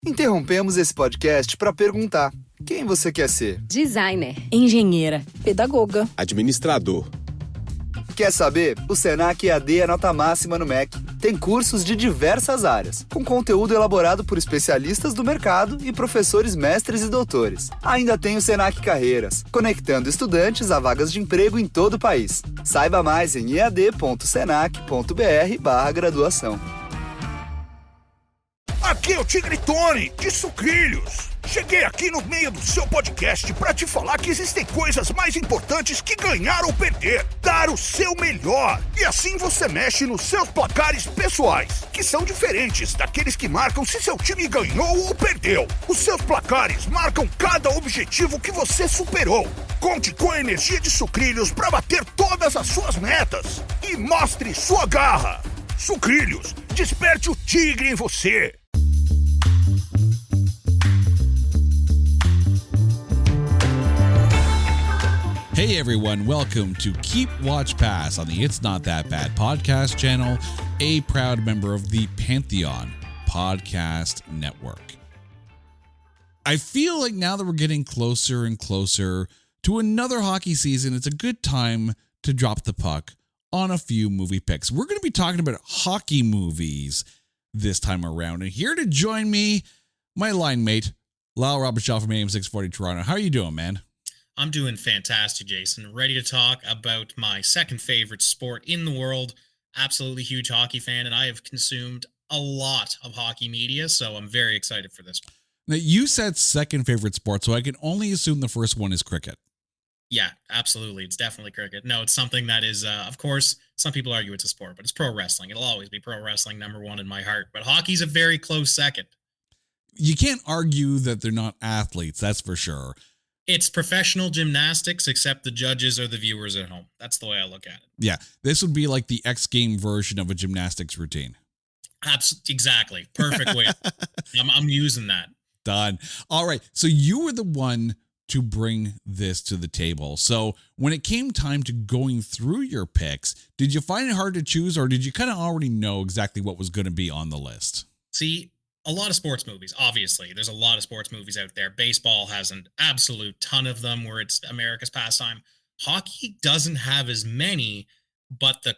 Interrompemos esse podcast para perguntar: quem você quer ser? Designer, engenheira, pedagoga, administrador. Quer saber? O Senac EAD é nota máxima no MEC. Tem cursos de diversas áreas, com conteúdo elaborado por especialistas do mercado e professores mestres e doutores. Ainda tem o Senac Carreiras, conectando estudantes a vagas de emprego em todo o país. Saiba mais em ead.senac.br/graduação. Aqui é o Tigre Tony, de Sucrilhos. Cheguei aqui no meio do seu podcast para te falar que existem coisas mais importantes que ganhar ou perder. Dar o seu melhor. E assim você mexe nos seus placares pessoais, que são diferentes daqueles que marcam se seu time ganhou ou perdeu. Os seus placares marcam cada objetivo que você superou. Conte com a energia de Sucrilhos para bater todas as suas metas. E mostre sua garra. Sucrilhos, desperte o tigre em você. Hey everyone, welcome to Keep Watch Pass on the It's Not That Bad podcast channel, a proud member of the Pantheon Podcast Network. I feel like now that we're getting closer and closer to another hockey season, it's a good time to drop the puck on a few movie picks. We're going to be talking about hockey movies this time around. And here to join me, my line mate, Lyle Robichaud from AM 640 Toronto. How are you doing, man? I'm doing fantastic, Jason. Ready to talk about my second favorite sport in the world. Absolutely huge hockey fan, and I have consumed a lot of hockey media, so I'm very excited for this one. Now, you said second favorite sport, so I can only assume the first one is cricket. Yeah, absolutely. It's definitely cricket. No, it's something that is, of course, some people argue it's a sport, but it's pro wrestling. It'll always be pro wrestling number one in my heart, but hockey's a very close second. You can't argue that they're not athletes, that's for sure. It's professional gymnastics, except the judges are the viewers at home. That's the way I look at it. Yeah, this would be like the X Game version of a gymnastics routine. Exactly. Perfect way. I'm using that. Done. All right. So you were the one to bring this to the table. So when it came time to going through your picks, did you find it hard to choose, or did you kind of already know exactly what was going to be on the list? See, a lot of sports movies, obviously. There's a lot of sports movies out there. Baseball has an absolute ton of them where it's America's pastime. Hockey doesn't have as many, but the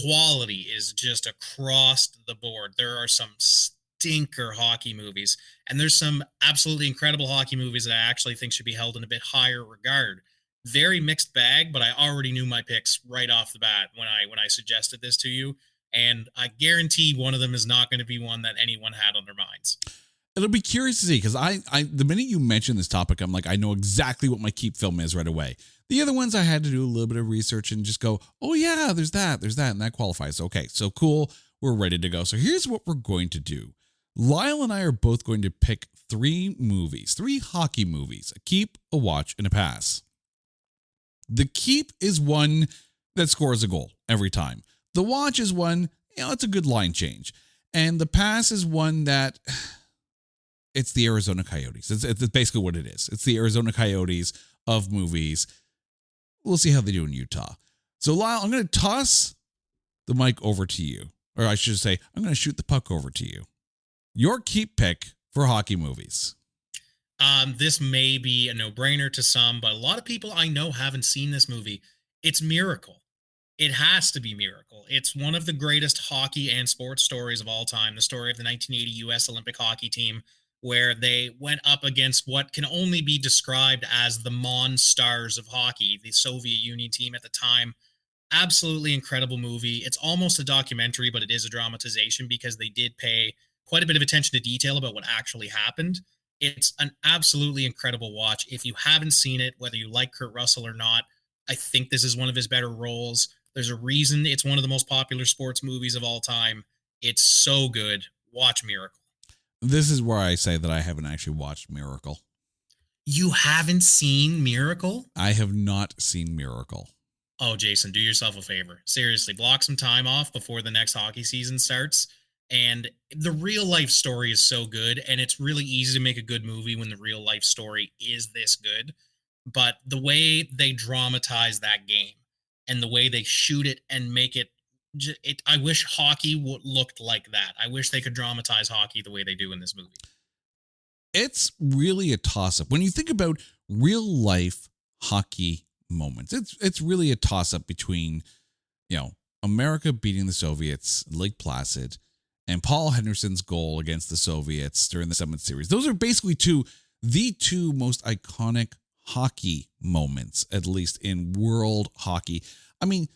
quality is just across the board. There are some stinker hockey movies, and there's some absolutely incredible hockey movies that I actually think should be held in a bit higher regard. Very mixed bag, but I already knew my picks right off the bat when I suggested this to you. And I guarantee one of them is not going to be one that anyone had on their minds. It'll be curious to see, because I the minute you mentioned this topic, I'm like, I know exactly what my keep film is right away. The other ones I had to do a little bit of research and just go, oh yeah, there's that, and that qualifies. Okay, so cool, we're ready to go. So here's what we're going to do. Lyle and I are both going to pick three hockey movies, a keep, a watch, and a pass. The keep is one that scores a goal every time. The watch is one, it's a good line change. And the pass is one that it's the Arizona Coyotes. It's basically what it is. It's the Arizona Coyotes of movies. We'll see how they do in Utah. So Lyle, I'm going to toss the mic over to you. Or I should say, I'm going to shoot the puck over to you. Your keep pick for hockey movies. This may be a no-brainer to some, but a lot of people I know haven't seen this movie. It's Miracle. It has to be Miracle. It's one of the greatest hockey and sports stories of all time. The story of the 1980 U.S. Olympic hockey team, where they went up against what can only be described as the Monstars of hockey, the Soviet Union team at the time. Absolutely incredible movie. It's almost a documentary, but it is a dramatization because they did pay quite a bit of attention to detail about what actually happened. It's an absolutely incredible watch. If you haven't seen it, whether you like Kurt Russell or not, I think this is one of his better roles. There's a reason it's one of the most popular sports movies of all time. It's so good. Watch Miracle. This is where I say that I haven't actually watched Miracle. You haven't seen Miracle? I have not seen Miracle. Oh, Jason, do yourself a favor. Seriously, block some time off before the next hockey season starts. And the real life story is so good, and it's really easy to make a good movie when the real life story is this good. But the way they dramatize that game and the way they shoot it and make it, I wish hockey looked like that. I wish they could dramatize hockey the way they do in this movie. it's really a toss-up. When you think about real life hockey moments, it's really a toss-up between, America beating the Soviets, Lake Placid, and Paul Henderson's goal against the Soviets during the Summit Series. Those are basically the two most iconic hockey moments, at least in world hockey. I mean,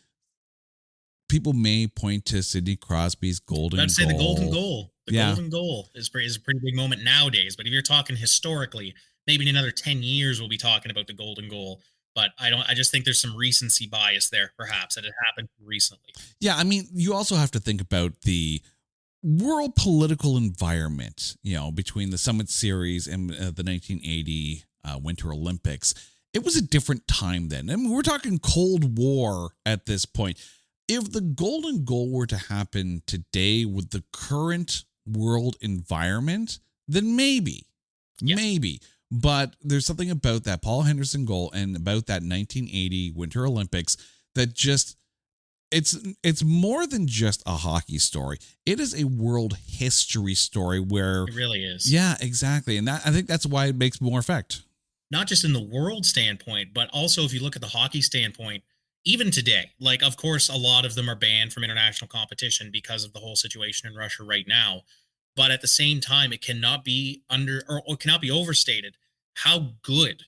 people may point to Sidney Crosby's golden goal. I'd say the golden goal. The golden goal is a pretty big moment nowadays. But if you're talking historically, maybe in another 10 years we'll be talking about the golden goal. But I just think there's some recency bias there, perhaps, that it happened recently. Yeah, I mean, you also have to think about the world political environment, between the Summit Series and the 1980 Winter Olympics. It was a different time then. I mean, we're talking Cold War at this point. If the golden goal were to happen today with the current world environment, then maybe. But there's something about that Paul Henderson goal and about that 1980 Winter Olympics that just, it's more than just a hockey story. It is a world history story where it really is. Yeah, exactly. And I think that's why it makes more effect. Not just in the world standpoint, but also if you look at the hockey standpoint, even today, like, of course, a lot of them are banned from international competition because of the whole situation in Russia right now. But at the same time, it cannot be cannot be overstated how good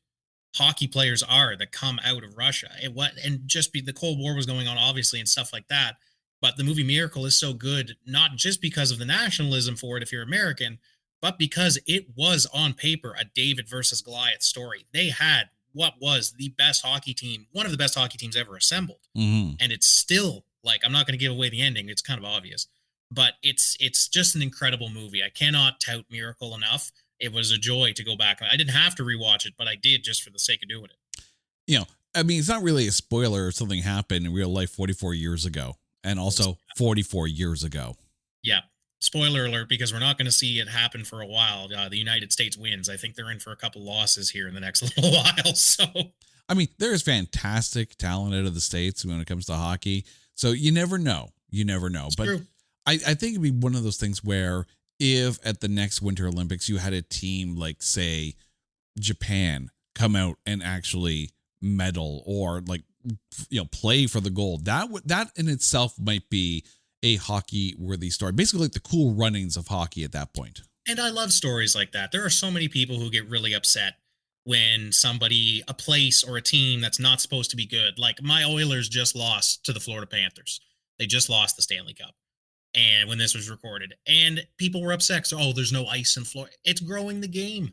hockey players are that come out of Russia. The Cold War was going on, obviously, and stuff like that. But the movie Miracle is so good, not just because of the nationalism for it, if you're American, but because it was on paper a David versus Goliath story. They had what was the best hockey team, one of the best hockey teams ever assembled. Mm-hmm. And it's still, like, I'm not going to give away the ending. It's kind of obvious, but it's just an incredible movie. I cannot tout Miracle enough. It was a joy to go back. I didn't have to rewatch it, but I did just for the sake of doing it. I mean, it's not really a spoiler if something happened in real life 44 years ago and also 44 years ago. Yeah. Spoiler alert, because we're not going to see it happen for a while. The United States wins. I think they're in for a couple losses here in the next little while. So, I mean, there is fantastic talent out of the States when it comes to hockey. So you never know. But true. I think it'd be one of those things where if at the next Winter Olympics you had a team like, say, Japan come out and actually medal or play for the gold, that in itself might be a hockey worthy story, basically like the Cool Runnings of hockey at that point. And I love stories like that. There are so many people who get really upset when a place or a team that's not supposed to be good, like my Oilers just lost to the Florida Panthers. They just lost the Stanley Cup. And when this was recorded, and people were upset. So, there's no ice in Florida. It's growing the game.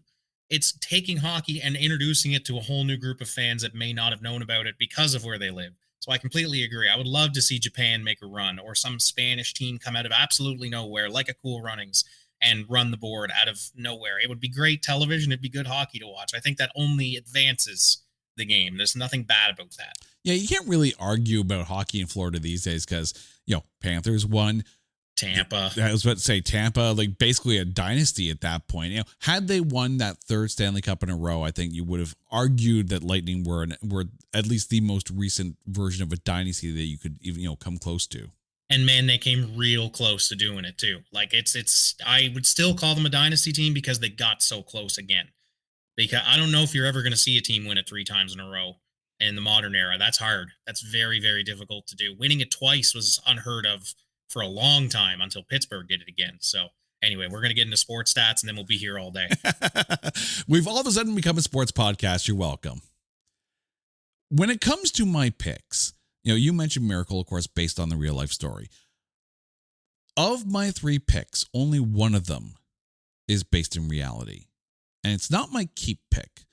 It's taking hockey and introducing it to a whole new group of fans that may not have known about it because of where they live. So I completely agree. I would love to see Japan make a run or some Spanish team come out of absolutely nowhere, like a Cool Runnings, and run the board out of nowhere. It would be great television. It'd be good hockey to watch. I think that only advances the game. There's nothing bad about that. Yeah, you can't really argue about hockey in Florida these days because, Panthers won. Tampa. I was about to say Tampa, like basically a dynasty at that point. Had they won that third Stanley Cup in a row, I think you would have argued that Lightning were at least the most recent version of a dynasty that you could even come close to. And man, they came real close to doing it too. Like I would still call them a dynasty team because they got so close again. Because I don't know if you're ever going to see a team win it 3 times in a row in the modern era. That's hard. That's very, very difficult to do. Winning it twice was unheard of for a long time until Pittsburgh did it again. So anyway, we're going to get into sports stats and then we'll be here all day. We've all of a sudden become a sports podcast. You're welcome. When it comes to my picks, you mentioned Miracle, of course, based on the real life story. Of my 3 picks, only one of them is based in reality. And it's not my keep pick.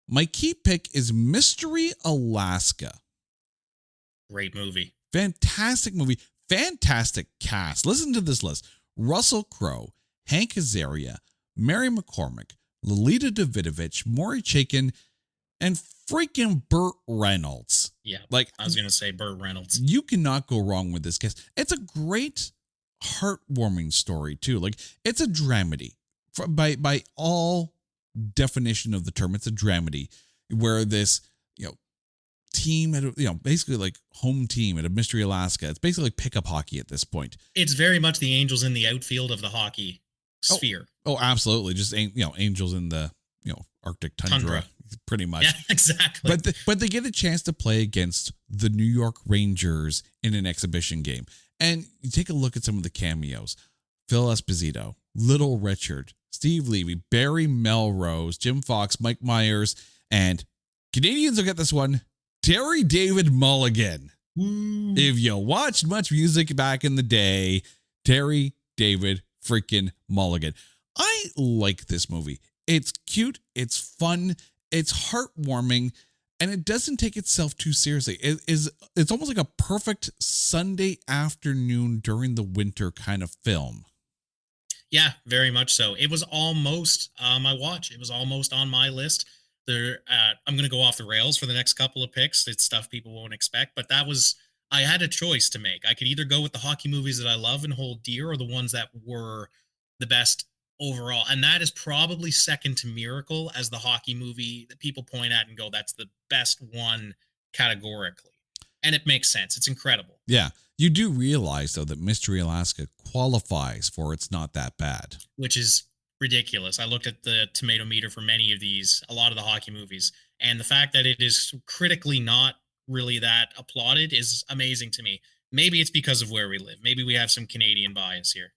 My keep pick is Mystery Alaska. Great movie. Fantastic movie. Fantastic cast. Listen to this list. Russell Crowe, Hank Azaria, Mary McCormick, Lolita Davidovich, Maury Chaykin, and freaking Burt Reynolds. Yeah, I was going to say Burt Reynolds. You cannot go wrong with this cast. It's a great, heartwarming story, too. It's a dramedy. By all definition of the term, it's a dramedy where this, team at basically like home team at a Mystery Alaska. It's basically like pickup hockey at this point. It's very much the Angels in the outfield of the hockey sphere. Oh, absolutely. Just angels in the Arctic tundra. Pretty much. Yeah, exactly. But they get a chance to play against the New York Rangers in an exhibition game. And you take a look at some of the cameos. Phil Esposito, Little Richard, Steve Levy, Barry Melrose, Jim Fox, Mike Myers, and Canadians will get this one, Terry David Mulligan. Ooh. If you watched much music back in the day, Terry David freaking Mulligan. I like this movie. It's cute, it's fun, it's heartwarming, and it doesn't take itself too seriously. It's almost like a perfect Sunday afternoon during the winter kind of film. Yeah, very much so. It was almost my watch. It was almost on my list. I'm going to go off the rails for the next couple of picks. It's stuff people won't expect, but I had a choice to make. I could either go with the hockey movies that I love and hold dear, or the ones that were the best overall. And that is probably second to Miracle as the hockey movie that people point at and go, that's the best one categorically. And it makes sense. It's incredible. Yeah. You do realize, though, that Mystery Alaska qualifies for It's Not That Bad. Which is ridiculous. I looked at the tomato meter for many of these, a lot of the hockey movies, and the fact that it is critically not really that applauded is amazing to me. Maybe it's because of where we live. Maybe we have some Canadian bias here.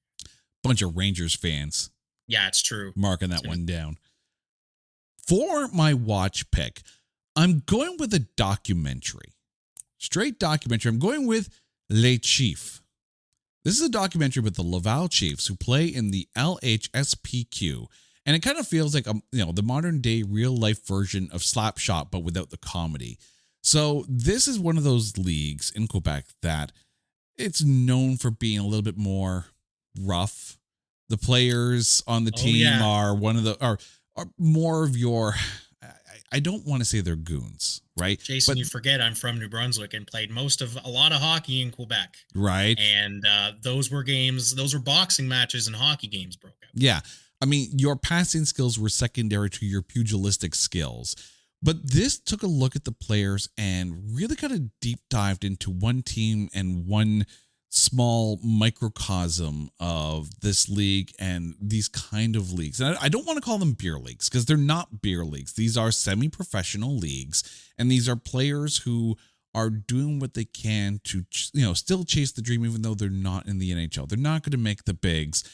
Bunch of Rangers fans. Yeah, it's true. Marking that one down. For my watch pick, I'm going with a documentary. Straight documentary. I'm going with Les Chiefs. This is a documentary about the Laval Chiefs who play in the LHSPQ. And it kind of feels like the modern day real life version of Slapshot, but without the comedy. So this is one of those leagues in Quebec that it's known for being a little bit more rough. The players on the team are are more of your, I don't want to say they're goons, right? Jason, you forget I'm from New Brunswick and played a lot of hockey in Quebec. Right. And those were boxing matches and hockey games broke out. Yeah. I mean, your passing skills were secondary to your pugilistic skills. But this took a look at the players and really kind of deep dived into one team and one small microcosm of this league and these kind of leagues. And I don't want to call them beer leagues because they're not beer leagues. These are semi-professional leagues, and these are players who are doing what they can to, still chase the dream, even though they're not in the NHL. They're not going to make the bigs,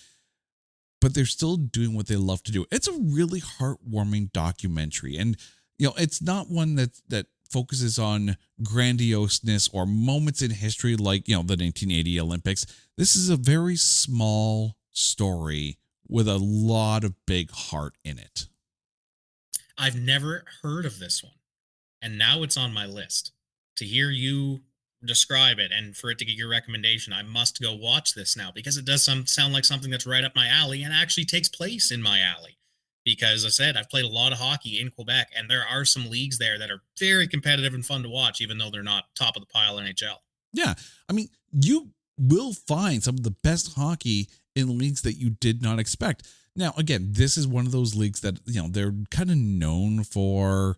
but they're still doing what they love to do. It's a really heartwarming documentary, and it's not one that focuses on grandioseness or moments in history like, the 1980 Olympics. This is a very small story with a lot of big heart in it. I've never heard of this one, and now it's on my list. To hear you describe it and for it to get your recommendation, I must go watch this now, because it does sound like something that's right up my alley and actually takes place in my alley. Because I said, I've played a lot of hockey in Quebec, and there are some leagues there that are very competitive and fun to watch, even though they're not top of the pile NHL. Yeah. I mean, you will find some of the best hockey in leagues that you did not expect. Now, again, this is one of those leagues that, they're kind of known for,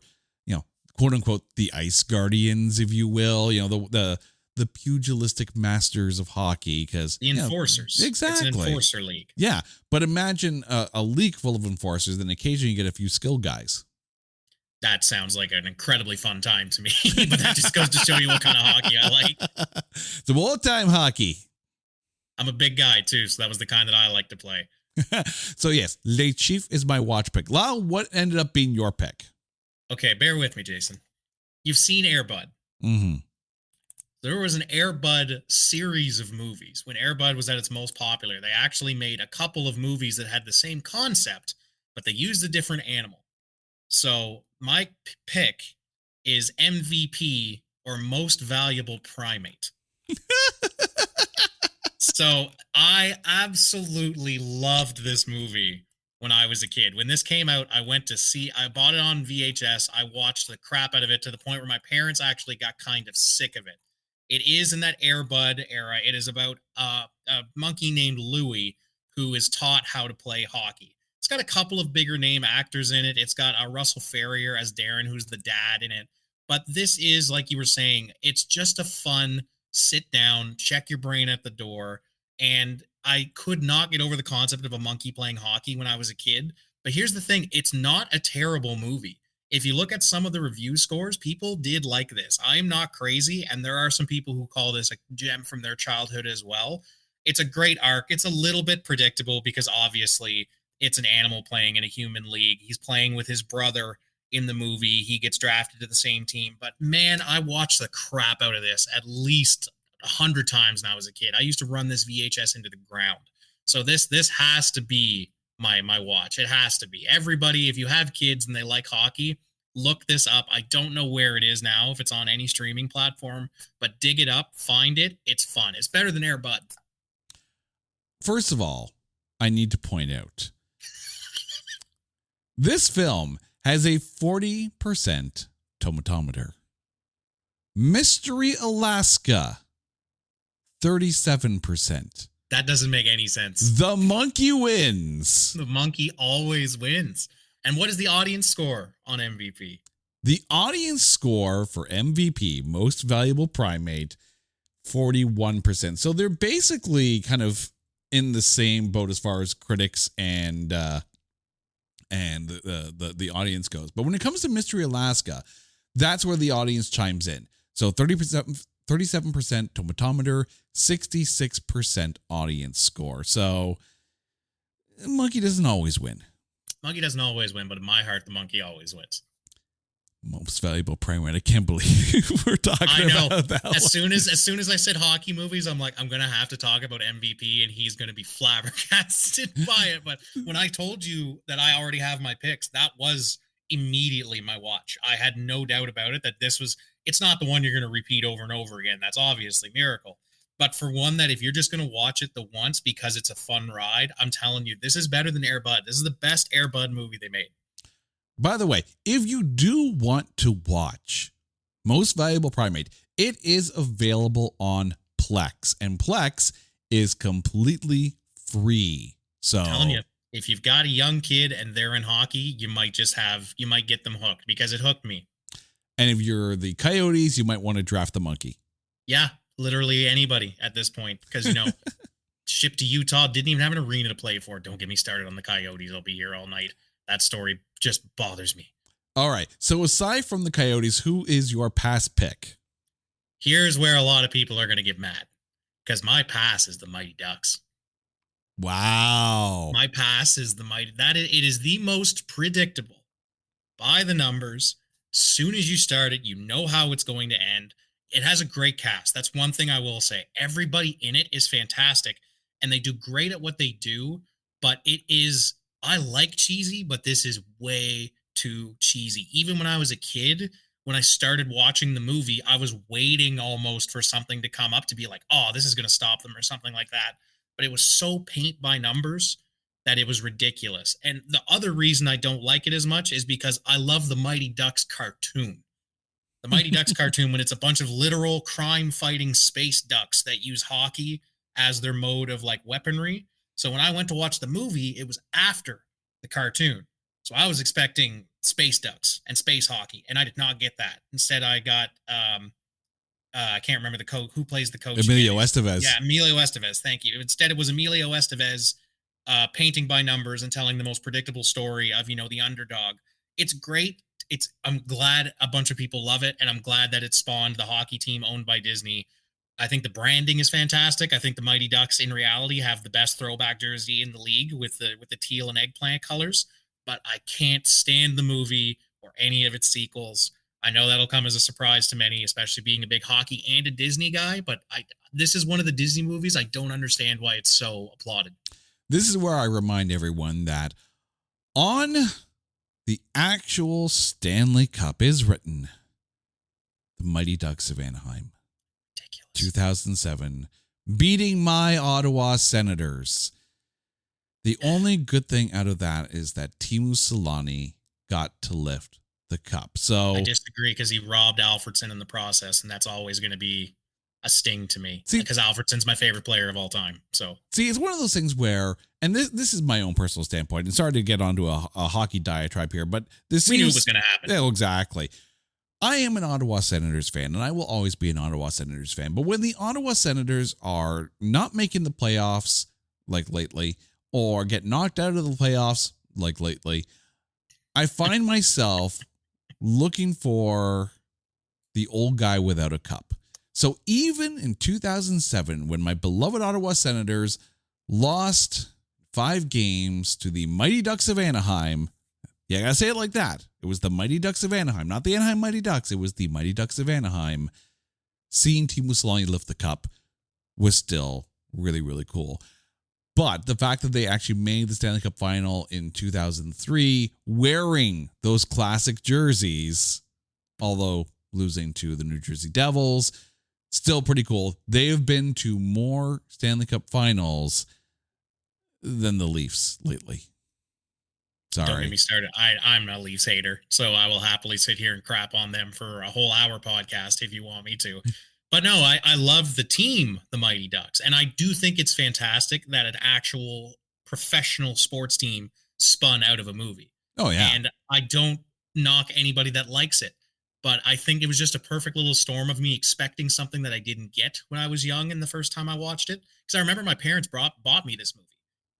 quote unquote, the Ice Guardians, if you will, the pugilistic masters of hockey, because the enforcers. Exactly. It's an enforcer league. Yeah. But imagine a league full of enforcers, then occasionally you get a few skill guys. That sounds like an incredibly fun time to me, but that just goes to show you what kind of hockey I like. It's all-time hockey. I'm a big guy too, so that was the kind that I like to play. So yes, Les Chiefs is my watch pick. Lyle, what ended up being your pick? Okay, bear with me, Jason. You've seen Air Bud. Mm-hmm. There was an Air Bud series of movies. When Air Bud was at its most popular, they actually made a couple of movies that had the same concept, but they used a different animal. So my pick is MVP, or Most Valuable Primate. So I absolutely loved this movie when I was a kid. When this came out, I bought it on VHS. I watched the crap out of it to the point where my parents actually got kind of sick of it. It is in that Air Bud era. It is about a monkey named Louie who is taught how to play hockey. It's got a couple of bigger name actors in it. It's got Russell Ferrier as Darren, who's the dad in it. But this is, like you were saying, it's just a fun sit down, check your brain at the door. And I could not get over the concept of a monkey playing hockey when I was a kid. But here's the thing, it's not a terrible movie. If you look at some of the review scores, people did like this. I am not crazy, and there are some people who call this a gem from their childhood as well. It's a great arc. It's a little bit predictable because obviously it's an animal playing in a human league. He's playing with his brother in the movie. He gets drafted to the same team. But man, I watched the crap out of this at least 100 times when I was a kid. I used to run this VHS into the ground. So this has to be my watch. It has to be. Everybody, if you have kids and they like hockey, look this up. I don't know where it is now, if it's on any streaming platform, but dig it up, find it. It's fun. It's better than Air Bud. First of all, I need to point out this film has a 40% tomatometer. Mystery Alaska, 37%. That doesn't make any sense. The monkey wins. The monkey always wins. And what is the audience score on MVP? The audience score for MVP, most valuable primate, 41%. So they're basically kind of in the same boat as far as critics and the audience goes. But when it comes to Mystery Alaska, that's where the audience chimes in. So 37% tomatometer, 66% audience score. So monkey doesn't always win. Monkey doesn't always win, but in my heart, the monkey always wins. Most valuable primate. I can't believe we're talking about that. As soon as I said hockey movies, I'm like, I'm gonna have to talk about MVP, and he's gonna be flabbergasted by it. But when I told you that I already have my picks, that was immediately my watch. I had no doubt about it that this was. It's not the one you're gonna repeat over and over again. That's obviously Miracle. But for one that if you're just gonna watch it the once because it's a fun ride, I'm telling you, this is better than Air Bud. This is the best Air Bud movie they made. By the way, if you do want to watch Most Valuable Primate, it is available on Plex, and Plex is completely free. So I'm telling you, if you've got a young kid and they're in hockey, you might get them hooked because it hooked me. And if you're the Coyotes, you might want to draft the monkey. Yeah, literally anybody at this point because, shipped to Utah, didn't even have an arena to play for. Don't get me started on the Coyotes. I'll be here all night. That story just bothers me. All right. So aside from the Coyotes, who is your pass pick? Here's where a lot of people are going to get mad because my pass is the Mighty Ducks. Wow. My pass is the Mighty. It is the most predictable by the numbers. Soon as you start it, you know how it's going to end. It has a great cast. That's one thing I will say. Everybody in it is fantastic, and they do great at what they do, but it is, I like cheesy, but this is way too cheesy. Even when I was a kid, when I started watching the movie, I was waiting almost for something to come up to be like, oh, this is going to stop them or something like that. But it was so paint by numbers that it was ridiculous. And the other reason I don't like it as much is because I love the Mighty Ducks cartoon. The Mighty Ducks cartoon, when it's a bunch of literal crime-fighting space ducks that use hockey as their mode of like weaponry. So when I went to watch the movie, it was after the cartoon. So I was expecting space ducks and space hockey, and I did not get that. Instead, I got I can't remember the coach who plays the coach. Emilio Estevez. Yeah, Emilio Estevez. Thank you. Instead, it was Emilio Estevez painting by numbers and telling the most predictable story of the underdog. It's great. I'm glad a bunch of people love it, and I'm glad that it spawned the hockey team owned by Disney. I think the branding is fantastic. I think the Mighty Ducks in reality have the best throwback jersey in the league with the teal and eggplant colors, but I can't stand the movie or any of its sequels. I know that'll come as a surprise to many, especially being a big hockey and a Disney guy, but this is one of the Disney movies. I don't understand why it's so applauded. This is where I remind everyone that on the actual Stanley Cup is written the Mighty Ducks of Anaheim. 2007, beating my Ottawa Senators. The only good thing out of that is that Teemu Selanne got to lift the cup. So I disagree because he robbed Alfredsson in the process, and that's always going to be a sting to me because Alfredsson's my favorite player of all time. So it's one of those things where, and this is my own personal standpoint, and sorry to get onto a hockey diatribe here, but we knew it was going to happen. Yeah, exactly. I am an Ottawa Senators fan, and I will always be an Ottawa Senators fan. But when the Ottawa Senators are not making the playoffs, like lately, or get knocked out of the playoffs like lately, I find myself looking for the old guy without a cup. So even in 2007, when my beloved Ottawa Senators lost 5 games to the Mighty Ducks of Anaheim, yeah, I gotta say it like that. It was the Mighty Ducks of Anaheim, not the Anaheim Mighty Ducks. It was the Mighty Ducks of Anaheim. Seeing Teemu Selanne lift the cup was still really, really cool. But the fact that they actually made the Stanley Cup final in 2003 wearing those classic jerseys, although losing to the New Jersey Devils, still pretty cool. They have been to more Stanley Cup finals than the Leafs lately. Sorry. Don't get me started. I'm a Leafs hater, so I will happily sit here and crap on them for a whole hour podcast if you want me to. But no, I love the team, the Mighty Ducks. And I do think it's fantastic that an actual professional sports team spun out of a movie. Oh, yeah. And I don't knock anybody that likes it. But I think it was just a perfect little storm of me expecting something that I didn't get when I was young and the first time I watched it. Because I remember my parents bought me this movie.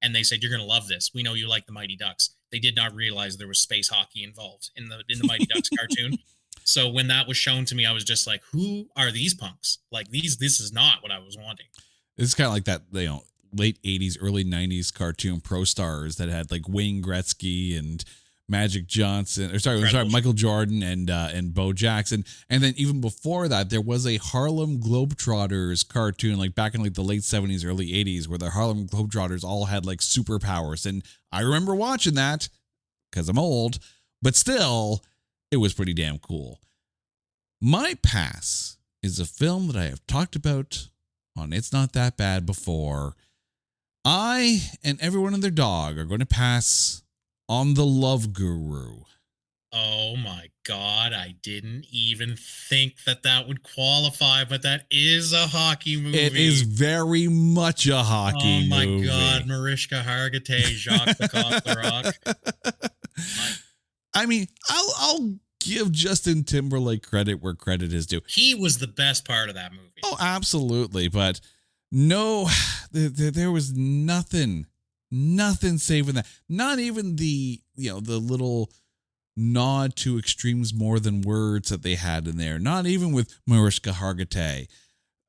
And they said, you're going to love this. We know you like the Mighty Ducks. They did not realize there was space hockey involved in the Mighty Ducks cartoon. So when that was shown to me, I was just like, who are these punks? Like this is not what I was wanting. It's kind of like that, late 80s, early 90s cartoon Pro Stars that had like Wayne Gretzky and Magic Johnson, Michael Jordan and Bo Jackson. And then even before that, there was a Harlem Globetrotters cartoon, like back in like the late 70s, early 80s, where the Harlem Globetrotters all had like superpowers. And I remember watching that because I'm old, but still, it was pretty damn cool. My Pass is a film that I have talked about on It's Not That Bad before. I and everyone and their dog are going to pass on The Love Guru. Oh my God, I didn't even think that would qualify, but that is a hockey movie. It is very much a hockey movie. Oh my God, Mariska Hargitay, Jacques the Cock the Rock. I mean, I'll give Justin Timberlake credit where credit is due. He was the best part of that movie. Oh, absolutely. But no, there was nothing saving that. Not even the little nod to extremes more than words that they had in there. Not even with Mariska Hargitay.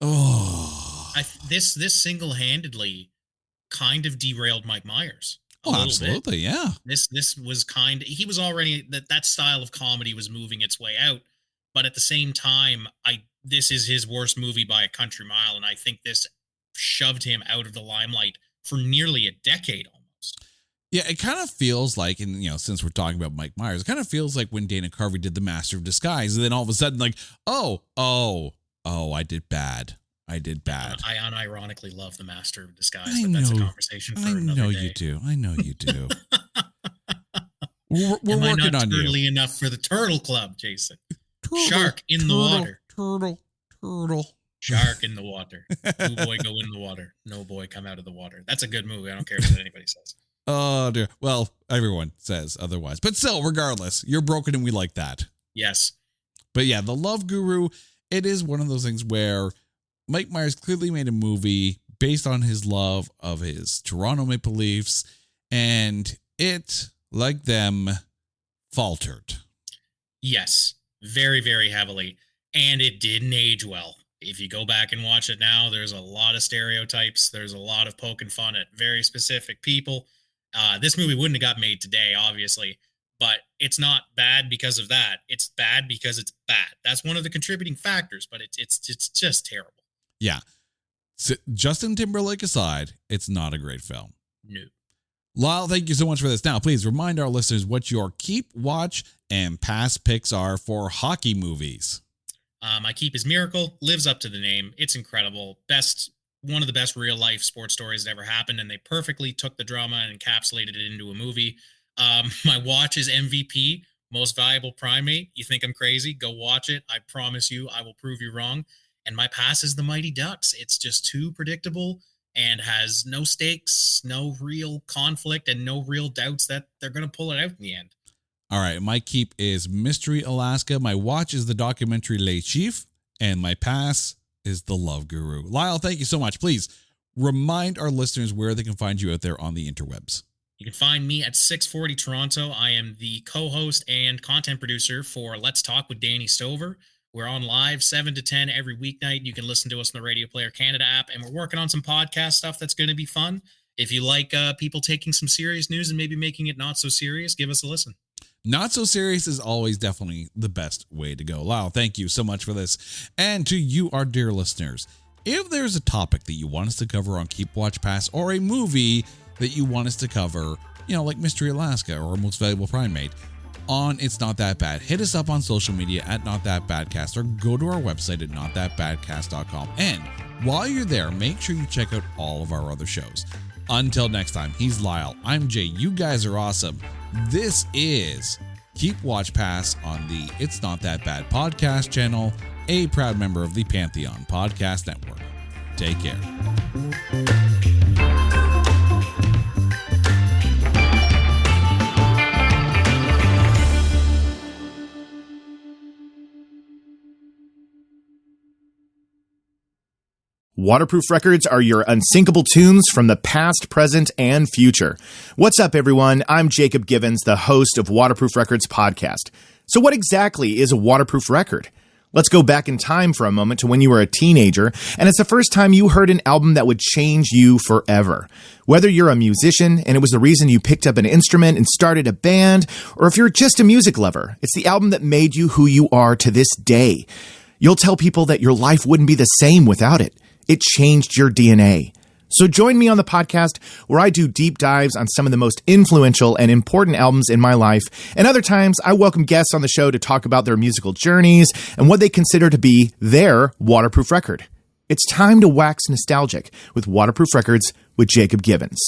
Oh, this single-handedly kind of derailed Mike Myers. Oh, absolutely, bit. Yeah. This was he was already that style of comedy was moving its way out, but at the same time, this is his worst movie by a country mile, and I think this shoved him out of the limelight for nearly a decade almost. Yeah, it kind of feels like, and since we're talking about Mike Myers, it kind of feels like when Dana Carvey did The Master of Disguise, and then all of a sudden, like, oh, I did bad. I unironically love The Master of Disguise, but that's a conversation for another day. I know you do. We're Am working I not on you. Turtly enough for the Turtle Club, Jason. Shark in the water. Turtle. Shark in the water. No boy go in the water. No boy come out of the water. That's a good movie. I don't care what anybody says. Oh, dear. Well, everyone says otherwise. But still, regardless, you're broken and we like that. Yes. But yeah, The Love Guru, it is one of those things where Mike Myers clearly made a movie based on his love of his Toronto Maple Leafs, and it, like them, faltered. Yes, very, very heavily. And it didn't age well. If you go back and watch it now, there's a lot of stereotypes. There's a lot of poking fun at very specific people. This movie wouldn't have got made today, obviously, but it's not bad because of that. It's bad because it's bad. That's one of the contributing factors, but it's just terrible. Yeah. So, Justin Timberlake aside, it's not a great film. No. Lyle, thank you so much for this. Now, please remind our listeners what your keep, watch, and pass picks are for hockey movies. My keep is Miracle. Lives up to the name. It's incredible. One of the best real life sports stories that ever happened, and they perfectly took the drama and encapsulated it into a movie. My watch is MVP, Most Valuable Primate. You think I'm crazy? Go watch it. I promise you, I will prove you wrong. And my pass is The Mighty Ducks. It's just too predictable and has no stakes, no real conflict, and no real doubts that they're going to pull it out in the end. All right, my keep is Mystery Alaska. My watch is the documentary Les Chiffres, and my pass is The Love Guru. Lyle, thank you so much. Please remind our listeners where they can find you out there on the interwebs. You can find me at 640 Toronto. I am the co-host and content producer for Let's Talk with Danny Stover. We're on live 7 to 10 every weeknight. You can listen to us on the Radio Player Canada app, and we're working on some podcast stuff that's going to be fun. If you like people taking some serious news and maybe making it not so serious, give us a listen. Not so serious is always definitely the best way to go. Lyle, thank you so much for this. And to you, our dear listeners, if there's a topic that you want us to cover on Keep Watch Pass or a movie that you want us to cover, like Mystery Alaska or Most Valuable Primate on It's Not That Bad, hit us up on social media at Not That Badcast or go to our website at notthatbadcast.com. And while you're there, make sure you check out all of our other shows. Until next time, he's Lyle. I'm Jay. You guys are awesome. This is Keep Watch Pass on the It's Not That Bad podcast channel, a proud member of the Pantheon Podcast Network. Take care. Waterproof Records are your unsinkable tunes from the past, present, and future. What's up, everyone? I'm Jacob Givens, the host of Waterproof Records podcast. So what exactly is a waterproof record? Let's go back in time for a moment to when you were a teenager, and it's the first time you heard an album that would change you forever. Whether you're a musician and it was the reason you picked up an instrument and started a band, or if you're just a music lover, it's the album that made you who you are to this day. You'll tell people that your life wouldn't be the same without it. It changed your DNA. So join me on the podcast where I do deep dives on some of the most influential and important albums in my life. And other times I welcome guests on the show to talk about their musical journeys and what they consider to be their waterproof record. It's time to wax nostalgic with Waterproof Records with Jacob Givens.